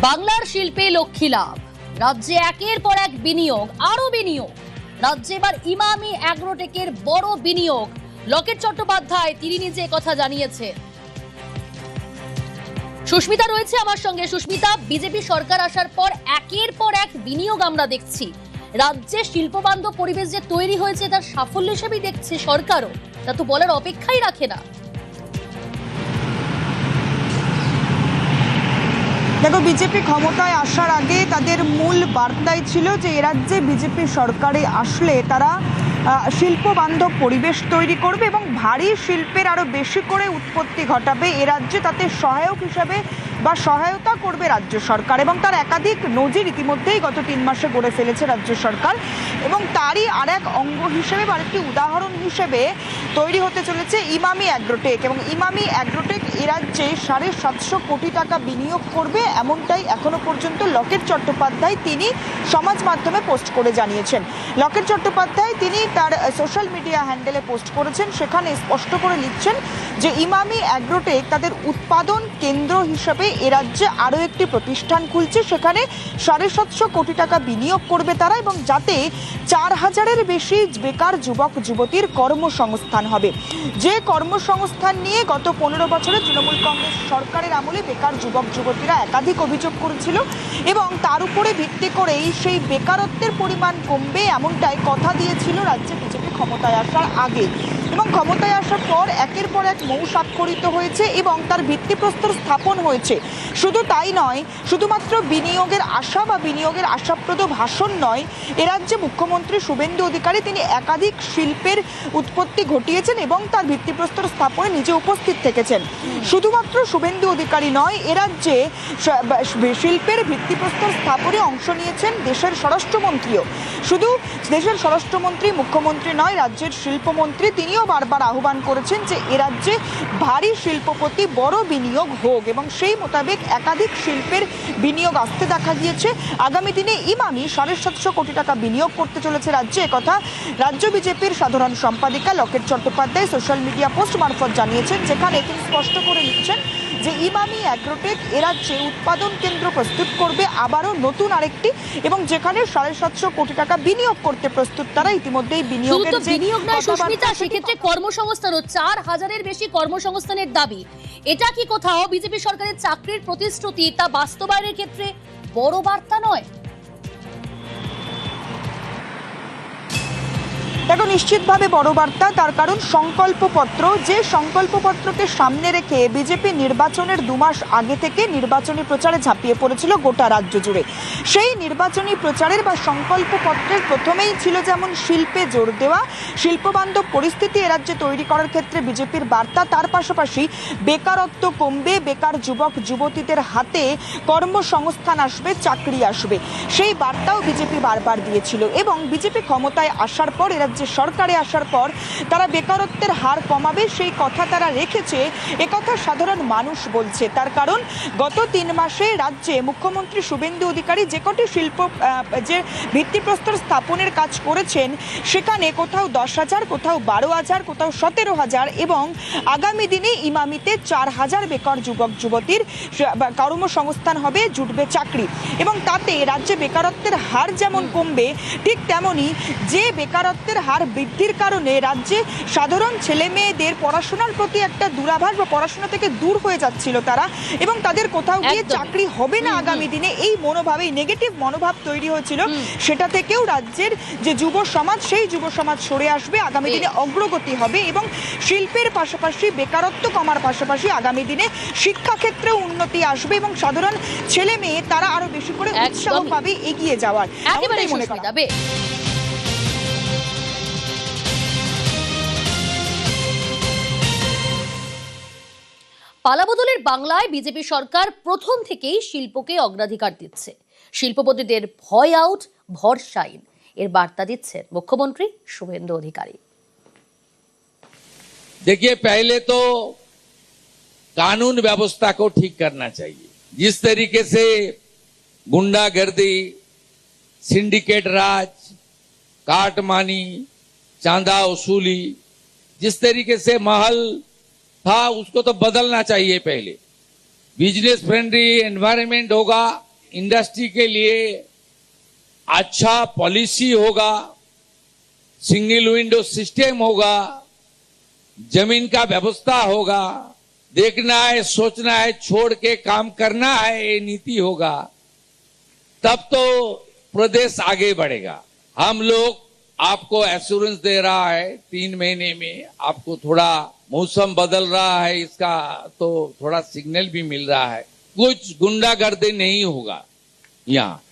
বাংলার শিল্পে লক্ষ্মী লাভ, রাজ্যে একের পর এক বিনিয়োগ, আরো বিনিয়োগ। রাজ্যে এবার ইমামি অ্যাগ্রোটেকের বড় বিনিয়োগ। লকেট চট্টোপাধ্যায় তিনি নিজে কথা জানিয়েছে। সুস্মিতা রয়েছে আমার সঙ্গে। সুস্মিতা, বিজেপি সরকার আসার পর একের পর এক বিনিয়োগ আমরা দেখছি। রাজ্যে শিল্পবান্ধব পরিবেশ যে তৈরি হয়েছে তার সাফল্য হিসেবেই দেখছে সরকারও, তা তো বলার অপেক্ষাই রাখে না। দেখো, বিজেপি ক্ষমতায় আসার আগে তাদের মূল বার্তাই ছিল যে এ রাজ্যে বিজেপি সরকারে আসলে তারা শিল্প বান্ধব পরিবেশ তৈরি করবে এবং ভারী শিল্পের আরো বেশি করে উৎপত্তি ঘটাবে এ রাজ্যে, তাতে সহায়ক হিসাবে বা সহায়তা করবে রাজ্য সরকার। এবং তার একাধিক নজির ইতিমধ্যেই গত 3 মাসে গড়ে ফেলেছে রাজ্য সরকার। এবং তারই আর এক অঙ্গ হিসেবে বা একটি উদাহরণ হিসেবে তৈরি হতে চলেছে ইমামি অ্যাগ্রোটেক। এবং ইমামি অ্যাগ্রোটেক এ রাজ্যে 750 কোটি টাকা বিনিয়োগ করবে, এমনটাই এখনো পর্যন্ত লকেট চট্টোপাধ্যায় তিনি সমাজ মাধ্যমে পোস্ট করে জানিয়েছেন। লকেট চট্টোপাধ্যায় তিনি তার সোশ্যাল মিডিয়া হ্যান্ডেলে পোস্ট করেছেন, সেখানে স্পষ্ট করে লিখছেন যে ইমামি অ্যাগ্রোটেক তাদের উৎপাদন কেন্দ্র হিসেবে এ রাজ্যে আরও একটি প্রতিষ্ঠান খুলছে, সেখানে 750 কোটি টাকা বিনিয়োগ করবে তারা, এবং যাতে 4000-এর বেশি বেকার যুবক যুবতীর কর্মসংস্থান হবে। যে কর্মসংস্থান নিয়ে গত 15 বছরে তৃণমূল কংগ্রেস সরকারের আমলে বেকার যুবক যুবতীরা একাধিক অভিযোগ করেছিল, এবং তার উপরে ভিত্তি করেই সেই বেকারত্বের পরিমাণ কমবে এমনটাই কথা দিয়েছিল রাজ্যে বিজেপি ক্ষমতায় আসার আগে। এবং ক্ষমতায় আসার পর একের পর এক মৌ স্বাক্ষরিত হয়েছে এবং তার ভিত্তিপ্রস্তর স্থাপন হয়েছে। শুধু তাই নয়, শুধুমাত্র বিনিয়োগের আশা বা বিনিয়োগের আশাপ্রদ ভাষণ নয়, এ রাজ্যে মুখ্যমন্ত্রী শুভেন্দু অধিকারী তিনি একাধিক শিল্পের উৎপত্তি ঘটিয়েছেন এবং তার ভিত্তিপ্রস্তর স্থাপনে নিজে উপস্থিত থেকেছেন। শুধুমাত্র শুভেন্দু অধিকারী নয়, এ রাজ্যে শিল্পের ভিত্তিপ্রস্তর স্থাপনে অংশ নিয়েছেন দেশের স্বরাষ্ট্রমন্ত্রীও। শুধু দেশের স্বরাষ্ট্রমন্ত্রী মুখ্যমন্ত্রী নয়, রাজ্যের শিল্পমন্ত্রী তিনিও বারবার আহ্বান করেছেন যে এ রাজ্যে ভারী শিল্পপতি বড় বিনিয়োগ হোক, এবং সেই মোতাবেক একাধিক শিল্পের বিনিয়োগ আসতে দেখা গিয়েছে। আগামী দিনে ইমামি 750 কোটি টাকা বিনিয়োগ করতে চলেছে রাজ্যে, একথা রাজ্য বিজেপির সাধারণ সম্পাদিকা Locket Chattopadhyay social media post মারফত জানিয়েছেন, যেখানে তিনি স্পষ্ট করে লিখছেন যে ইমামি অ্যাগ্রোটেক এ রাজ্যে উৎপাদন কেন্দ্র প্রস্তুত করবে আবারও নতুন আরেকটি, এবং যেখানে 750 কোটি টাকা বিনিয়োগ করতে প্রস্তুত তারা। ইতিমধ্যেই বিনিয়োগের যে বিনিয়োগ নয় সুস্মিতা, সেক্ষেত্রে কর্মসংস্থানও 4000-এর বেশি কর্মসংস্থানের দাবি। এটা কি কোথাও বিজেপি সরকারের চাকরির প্রতিশ্রুতি তা বাস্তবায়নের ক্ষেত্রে বড় বার্তা নয়? দেখো, নিশ্চিতভাবে বড় বার্তা, তার কারণ সংকল্পপত্র, যে সংকল্পপত্রকে সামনে রেখে বিজেপি নির্বাচনের 2 মাস আগে থেকে নির্বাচনী প্রচারে ঝাঁপিয়ে পড়েছিল গোটা রাজ্য জুড়ে। সেই নির্বাচনী প্রচারের বা সংকল্পপত্রের প্রথমেই ছিল যেমন শিল্পে জোর দেওয়া, শিল্পবান্ধব পরিস্থিতি এ রাজ্যে তৈরি করার ক্ষেত্রে বিজেপির বার্তা, তার পাশাপাশি বেকারত্ব কমবে, বেকার যুবক যুবতীদের হাতে কর্মসংস্থান আসবে, চাকরি আসবে, সেই বার্তাও বিজেপি বারবার দিয়েছিল। এবং বিজেপি ক্ষমতায় আসার পর এ যে সরকারে আসার পর তারা বেকারত্বের হার কমাবে সেই কথা তারা রেখেছে, একথা সাধারণ মানুষ বলছে। তার কারণ গত 3 মাসে রাজ্যে মুখ্যমন্ত্রী শুভেন্দু অধিকারী যে কটি শিল্প যে ভিত্তিপ্রস্তর স্থাপনের কাজ করেছেন, সেখানে কোথাও 10,000, কোথাও 12,000, কোথাও 17,000, এবং আগামী দিনে ইমামিতে 4,000 বেকার যুবক যুবতীর কর্মসংস্থান হবে, জুটবে চাকরি। এবং তাতে রাজ্যে বেকারত্বের হার যেমন কমবে, ঠিক তেমনি যে বেকারত্বের হার বৃদ্ধির কারণে রাজ্যে সাধারণ ছেলে মেয়েদের পড়াশোনার প্রতি একটা দুরাভাস বা পড়াশোনা থেকে দূর হয়ে যাচ্ছিল তারা, এবং তাদের কোথাও গিয়ে চাকরি হবে না আগামী দিনে, এই মনোভাবে নেগেটিভ মনোভাব তৈরি হয়েছিল, সেটা থেকেও রাজ্যের যে যুব সমাজ, সেই যুব সমাজ সরে আসবে, আগামী দিনে অগ্রগতি হবে, এবং শিল্পের পাশাপাশি বেকারত্ব কমার পাশাপাশি আগামী দিনে শিক্ষাক্ষেত্রেও উন্নতি আসবে, এবং সাধারণ ছেলে মেয়ে তারা আরো বেশি করে উৎসাহ পাবে এগিয়ে যাওয়ার। একেবারে মনে করা যাবে। পালাবদলের বাংলায় বিজেপি সরকার প্রথম থেকেই শিল্পকে অগ্রাধিকার দিচ্ছে। শিল্পপতিদের ভয় আউট, ভরসা ইন, এর বার্তা দিচ্ছেন মুখ্যমন্ত্রী শুভেন্দু অধিকারী। देखिए, पहले तो कानून व्यवस्था को ठीक करना चाहिए। जिस तरीके से गुंडागर्दी, सिंडिकेट राज, काटमानी, चांदा वसूली, जिस तरीके से महल था उसको तो बदलना चाहिए। पहले बिजनेस फ्रेंडली एनवायरनमेंट होगा, इंडस्ट्री के लिए अच्छा पॉलिसी होगा, सिंगल विंडो सिस्टम होगा, जमीन का व्यवस्था होगा, देखना है, सोचना है, छोड़ के काम करना है, ये नीति होगा, तब तो प्रदेश आगे बढ़ेगा। हम लोग आपको एश्योरेंस दे रहा है 3 महीने में आपको थोड़ा मौसम बदल रहा है, इसका तो थोड़ा सिग्नल भी मिल रहा है, कुछ गुंडागर्दी नहीं होगा यहाँ।